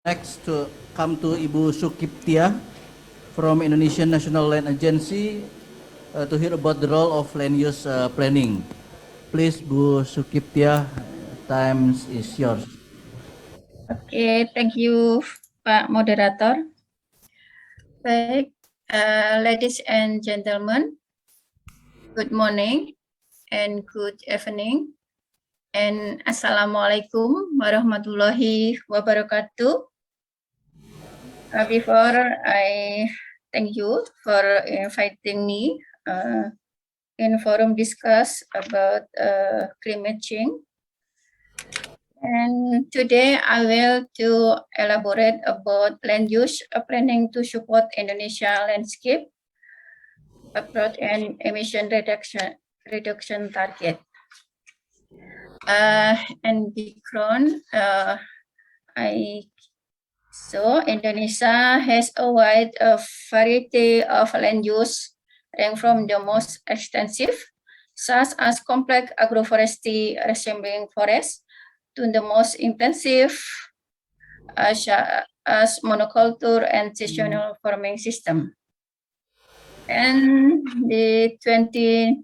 Next to come to Ibu Sukiptiyah from Indonesian National Land Agency to hear about the role of land use planning. Please, Bu Sukiptiyah, time is yours. Oke, thank you Pak Moderator. Baik, ladies and gentlemen, good morning and good evening, and Assalamualaikum warahmatullahi wabarakatuh. Before I thank you for inviting me in forum discuss about climate change. And today I will to elaborate about land use planning to support Indonesia landscape approach and emission reduction target. And background, so Indonesia has a wide variety of land use, ranging from the most extensive, such as complex agroforestry resembling forest, to the most intensive, as monoculture and seasonal farming system. And the 2019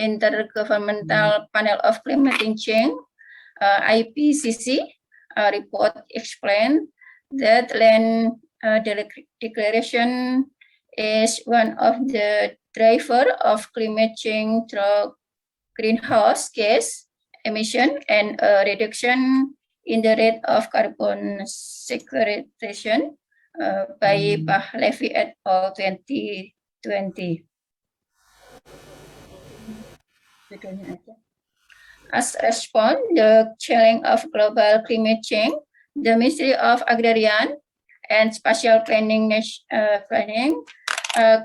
Intergovernmental Panel of Climate Change, IPCC, report explained that land declaration is one of the driver of climate change through greenhouse gas emission and a reduction in the rate of carbon sequestration by Levy et al. 2020. As response the challenge of global climate change, the Ministry of Agrarian and Spatial Planning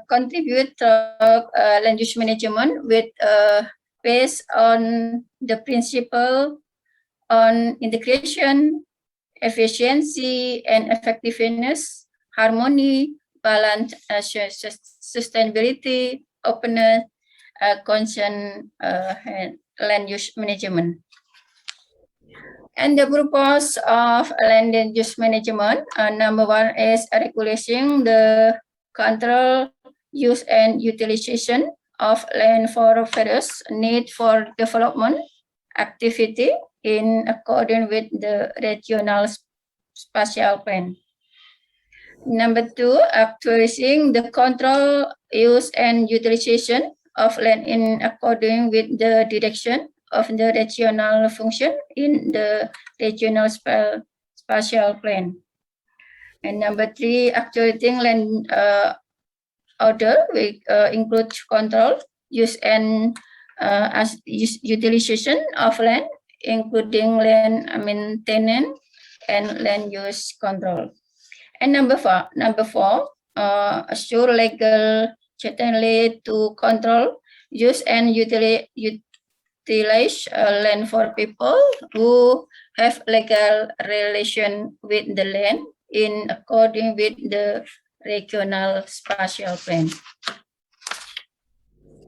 contribute to land use management with based on the principle on integration, efficiency, and effectiveness, harmony, balance, sustainability, openness, conscious land use management. And the purpose of land use management, number one is regulating the control, use, and utilization of land for various need for development activity in accordance with the regional spatial plan. Number two, actualizing the control, use, and utilization of land in accordance with the direction of the regional function in the regional spatial plan. And number three, actualizing land order will include control, use, and utilization of land, including land maintenance and land use control. And number four, assure legal certainty to control, use, and utilize land for people who have legal relation with the land in accordance with the regional spatial plan.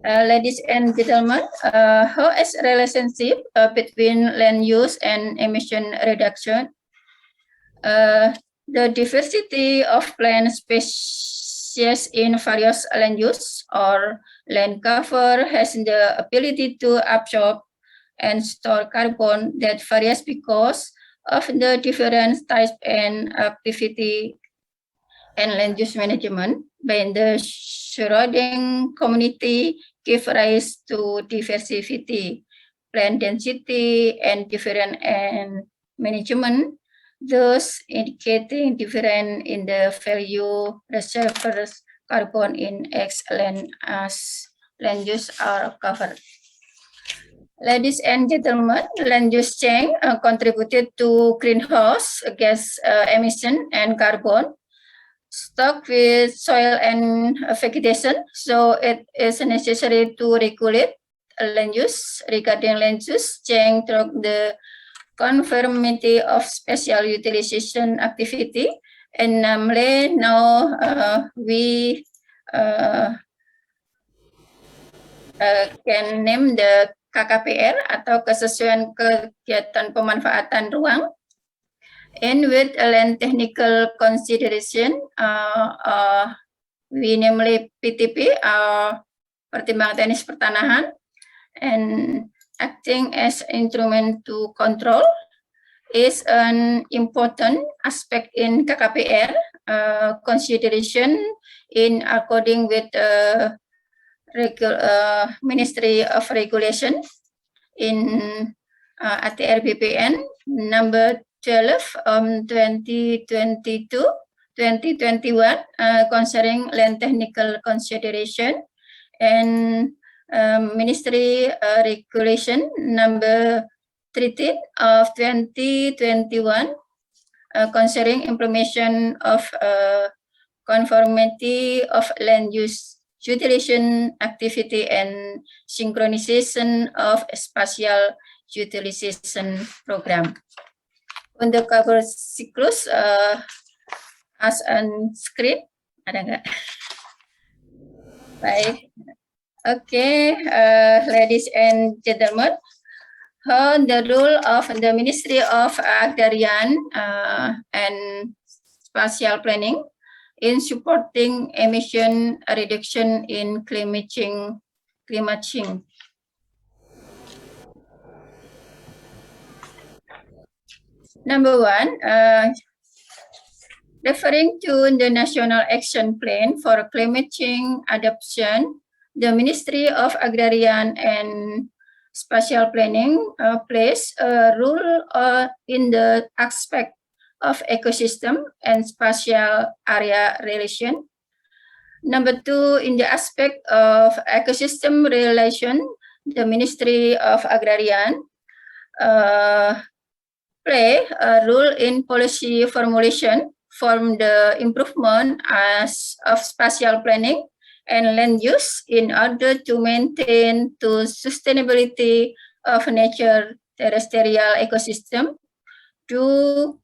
Ladies and gentlemen, how is relationship between land use and emission reduction? The diversity of plant species in various land use or land cover has the ability to absorb and store carbon that varies because of the different types and activity and land use management by the surrounding community give rise to diversity, plant density, and different and management, thus indicating different in the value reservoirs carbon in X land as land use are covered. Ladies and gentlemen, land use change contributed to greenhouse gas emission and carbon stock with soil and vegetation, so it is necessary to regulate land use regarding land use change through the conformity of special utilization activity, and namely now we can name the KKPR atau kesesuaian kegiatan pemanfaatan ruang, And with a land technical consideration, we namely PTP, pertimbangan teknis pertanahan, and acting as instrument to control is an important aspect in KKPR consideration in according with Ministry of Regulation in ATR BPN number 12 2022-2021 concerning land technical consideration, and Ministry Regulation number 13 of 2021 concerning implementation of conformity of land use utilization activity and synchronization of spatial utilization program. Untuk cover siklus as on screen, ada nggak? Baik. Okay, ladies and gentlemen, the role of the Ministry of Agrarian and Spatial Planning in supporting emission reduction in climate change. Number one, referring to the National Action Plan for Climate Change Adaptation, the Ministry of Agrarian and Spatial Planning plays a role in the aspect of ecosystem and spatial area relation. Number two, in the aspect of ecosystem relation, the Ministry of Agrarian play a role in policy formulation for the improvement of spatial planning and land use in order to maintain the sustainability of nature terrestrial ecosystem due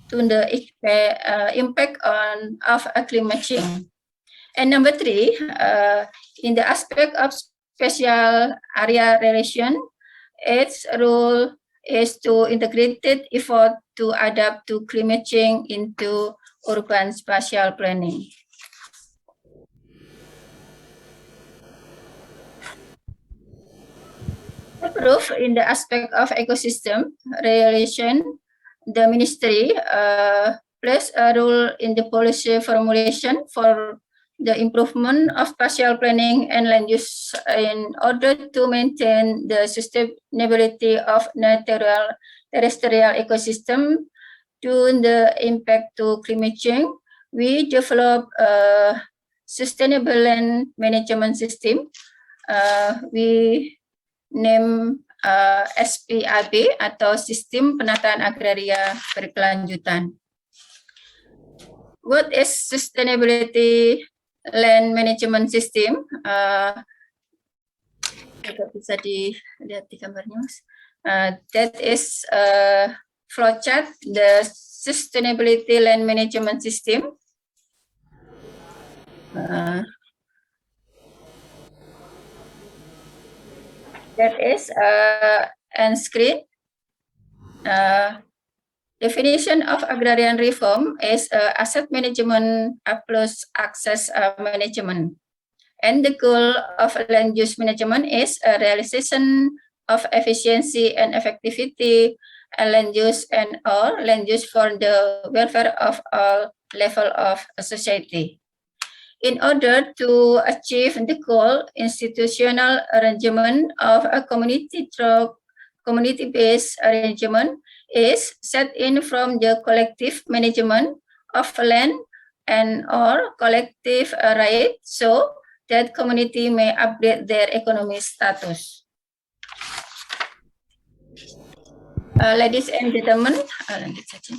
to the impact of climate change. And number three, in the aspect of spatial area relation, its role is to integrated effort to adapt to climate change into urban spatial planning. Proof in the aspect of ecosystem relation, the ministry plays a role in the policy formulation for the improvement of spatial planning and land use in order to maintain the sustainability of natural terrestrial ecosystem due to the impact to climate change. We develop a sustainable land management system. We name SPAB atau Sistem Penataan Agraria Berkelanjutan. What is sustainability land management system? Bisa dilihat di gambarnya, Mas. That is flowchart the sustainability land management system. That is on screen. Definition of agrarian reform is asset management plus access management. And the goal of land use management is a realization of efficiency and effectivity land use and all land use for the welfare of all level of society. In order to achieve the goal, institutional arrangement of a community-based arrangement is set in from the collective management of land and or collective right so that community may upgrade their economic status. Ladies and gentlemen, lanjut saja.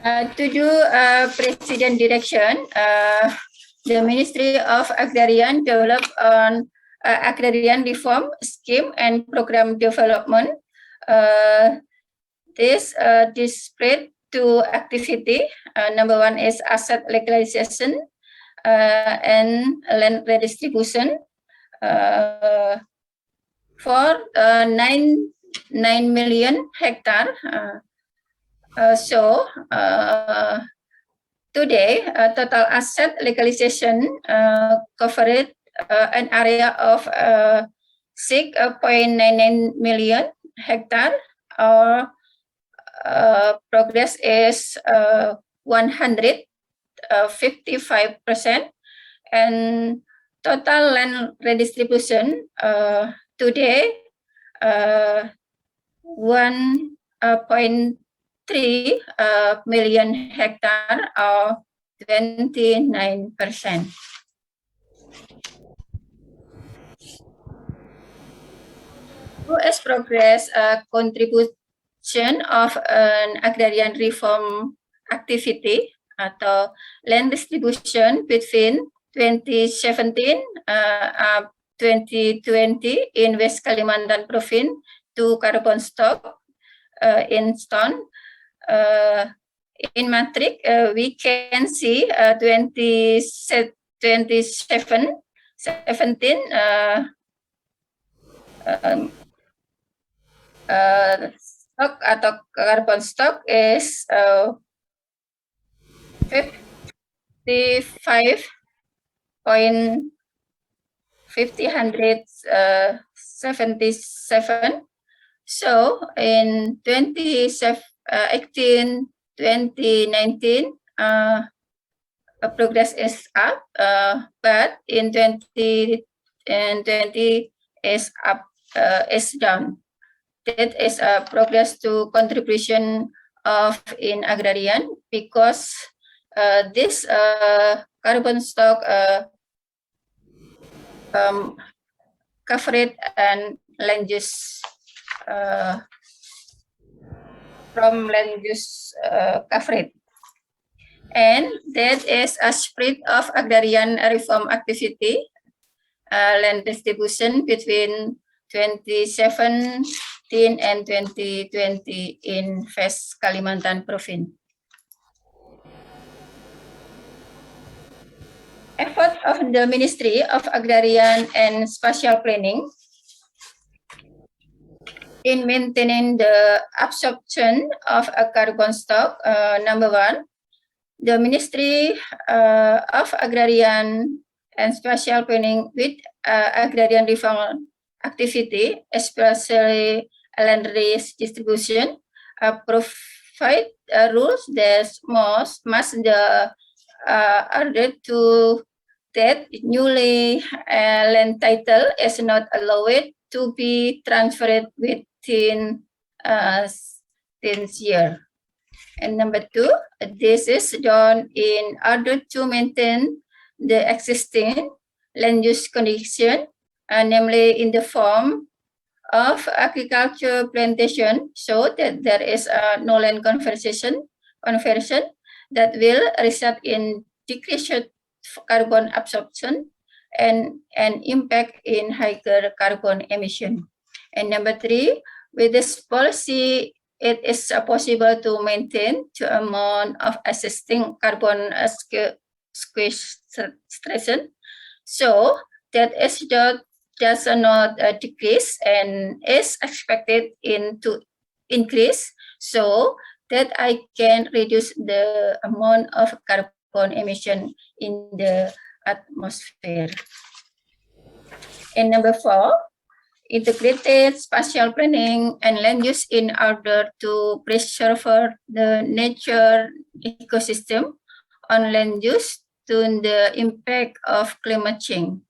To do President direction, the Ministry of Agrarian developed an agrarian reform scheme and program development. This displayed two activity. Number one is asset legalization and land redistribution. for 9 million hectare. So today, total asset legalization covered an area of 6.99 million hectare. Our progress is 155%, and total land redistribution today 1.3 million hectare or 29%. US progress contribution of an agrarian reform activity atau land distribution between 2017 up 2020 in West Kalimantan Province to carbon stock in stone. In matrix, we can see 2017 stock atau carbon stock is 55.577. So in 2018, 2019, progress is up, but in 2020 is up, is down. That is a progress to contribution of in agrarian because this carbon stock covered and land use from land use coverage. And that is a spread of agrarian reform activity, land distribution between 2017 and 2020 in West Kalimantan Province. Effort of the Ministry of Agrarian and Spatial Planning in maintaining the absorption of a carbon stock. Number one, the Ministry of Agrarian and Spatial Planning with agrarian reform activity, especially land redistribution, provide rules that must the order to that newly land title is not allowed to be transferred within 10 years. And number two, this is done in order to maintain the existing land use condition, namely in the form of agriculture plantation, so that there is no land conversion that will result in decreased carbon absorption and an impact in higher carbon emission. And number three, with this policy, it is possible to maintain the amount of existing carbon sequestration, so that is does not decrease and is expected to increase, so that I can reduce the amount of carbon emission in the atmosphere. And number four, integrated spatial planning and land use in order to preserve the nature ecosystem on land use to the impact of climate change.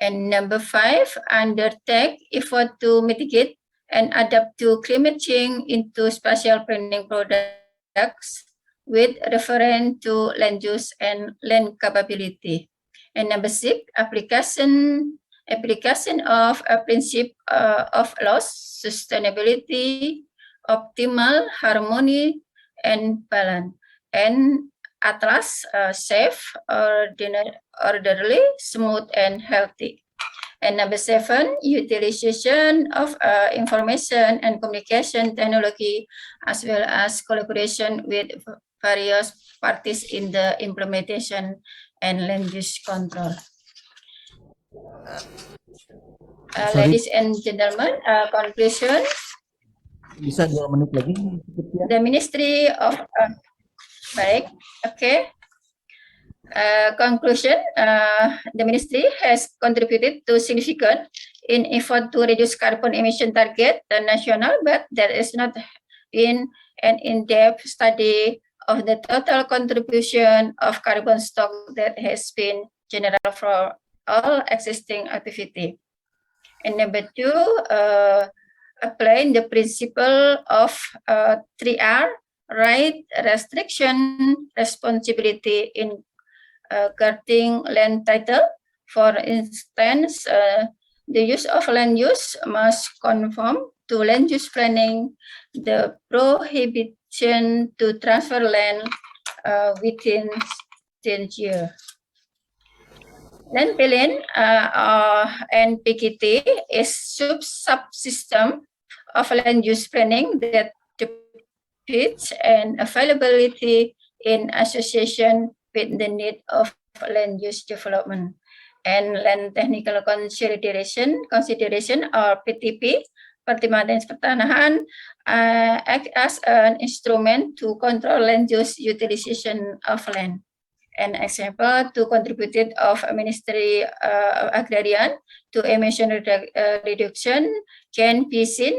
And number five, undertake effort to mitigate and adapt to climate change into spatial planning products with reference to land use and land capability. And number six, application of a principle of loss, sustainability, optimal harmony, and balance. And at last, safe, orderly, smooth, and healthy. And number seven, utilization of information and communication technology, as well as collaboration with various parties in the implementation and land use control. Sorry. Ladies and gentlemen, conclusion. Bisa 2 menit lagi, Sukiptiyah? The Ministry of baik, okay. Conclusion, the ministry has contributed to significant in effort to reduce carbon emission target national, but there is not been an in-depth study of the total contribution of carbon stock that has been general for all existing activity. And number 2, applying the principle of 3R, right, restriction, responsibility in guarding land title. For instance, the use of land use must conform to land use planning, the prohibition to transfer land within 10 years. Land billing and PGT is subsystem of land use planning that depicts an availability in association with the need of land use development. And land technical consideration or PTP, pertimbangan pertanahan, act as an instrument to control land use utilization of land. An example to contributed of Ministry Agrarian to emission reduction can be seen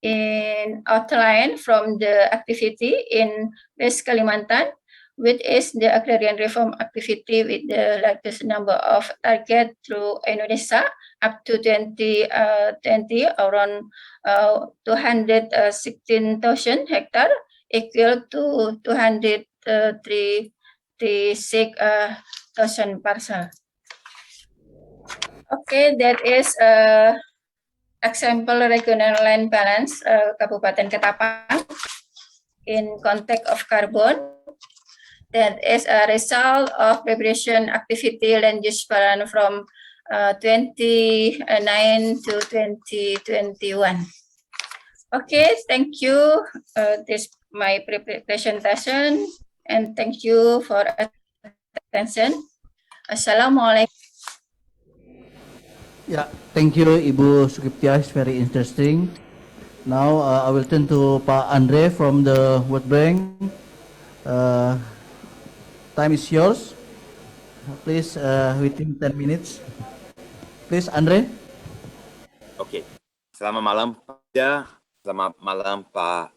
in outline from the activity in West Kalimantan, which is the agrarian reform activity with the largest number of target through Indonesia up to 2020, around 216,000 hectare, equal to 236,000 parcel. Okay, that is example regional land balance Kabupaten Ketapang in context of carbon. That is a result of preparation activity land use plan from 2009 to 2021. Okay, thank you. This my presentation, and thank you for attention. Assalamualaikum. Yeah, thank you, Ibu Sukiptiyah. It's very interesting. Now I will turn to Pak Andre from the World Bank. Time is yours. Please, within 10 minutes. Please, Andre. Oke. Selamat malam, Pak. Selamat malam, Pak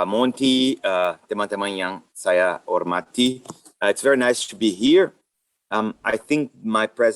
Monty, teman-teman yang saya hormati. It's very nice to be here. I think my present